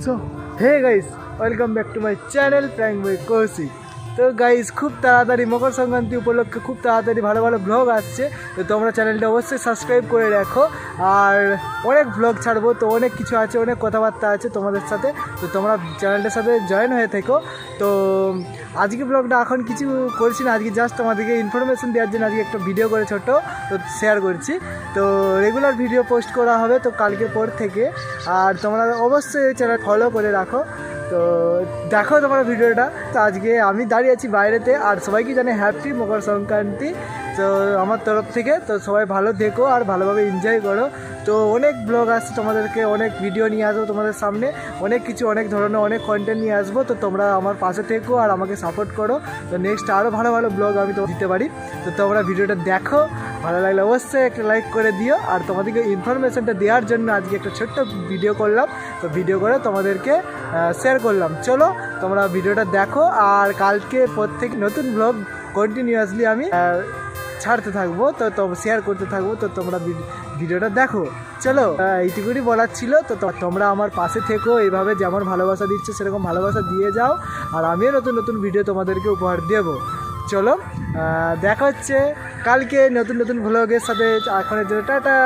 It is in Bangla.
So hey guys, welcome back to my channel prank boy Koushik. তো গাইস, খুব তাড়াতাড়ি মকর সংক্রান্তি উপলক্ষে খুব তাড়াতাড়ি ভালো ভালো ব্লগ আসছে। তো তোমরা চ্যানেলটা অবশ্যই সাবস্ক্রাইব করে রাখো। আর অনেক ব্লগ ছাড়বো, তো অনেক কিছু আছে, অনেক কথাবার্তা আছে তোমাদের সাথে। তো তোমরা চ্যানেলটার সাথে জয়েন হয়ে থেকো। তো আজকে ব্লগটা এখন কিছু করছি না, আজকে জাস্ট তোমাদেরকে ইনফরমেশন দেওয়ার জন্য আজকে একটা ভিডিও করে ছোটো তো শেয়ার করছি। তো রেগুলার ভিডিও পোস্ট করা হবে তো কালকে পর থেকে। আর তোমরা অবশ্যই চ্যানেল ফলো করে রাখো। তো দেখো তোমরা ভিডিওটা। তো আজকে আমি দাঁড়িয়ে আছি বাইরেতে, আর সবাইকে জানে হ্যাপি মকর সংক্রান্তি তো আমার তরফ থেকে। তো সবাই ভালো দেখো আর ভালোভাবে এনজয় করো। তো অনেক ব্লগ আসছে, তোমাদেরকে অনেক ভিডিও নিয়ে আসবো তোমাদের সামনে, অনেক কিছু, অনেক ধরনের অনেক কন্টেন্ট নিয়ে আসবো। তো তোমরা আমার পাশে থেকো আর আমাকে সাপোর্ট করো। তো নেক্সট আরও ভালো ভালো ব্লগ আমি তো দিতে পারি। তো তোমরা ভিডিওটা দেখো, ভালো লাগলে অবশ্যই একটা লাইক করে দিও। আর তোমাদেরকে ইনফরমেশনটা দেওয়ার জন্য আজকে একটা ছোট্ট ভিডিও করলাম। তো ভিডিও করে তোমাদেরকে শেয়ার করলাম। চলো তোমরা ভিডিওটা দেখো, আর কালকে প্রত্যেক নতুন ব্লগ কন্টিনিউয়াসলি আমি ছাড়তে থাকবো, তো শেয়ার করতে থাকবো। তো তোমরা ভিডিওটা দেখো। চলো এইটুকুনি বলার ছিল। তো তোমরা আমার পাশে থেকো, এইভাবে যেমন ভালোবাসা দিচ্ছ সেরকম ভালোবাসা দিয়ে যাও। আর আমিও নতুন নতুন ভিডিও তোমাদেরকে উপহার দেবো। চলো দেখা হচ্ছে কালকে নতুন নতুন ব্লগের সাথে। এখনের জন্য টাটা।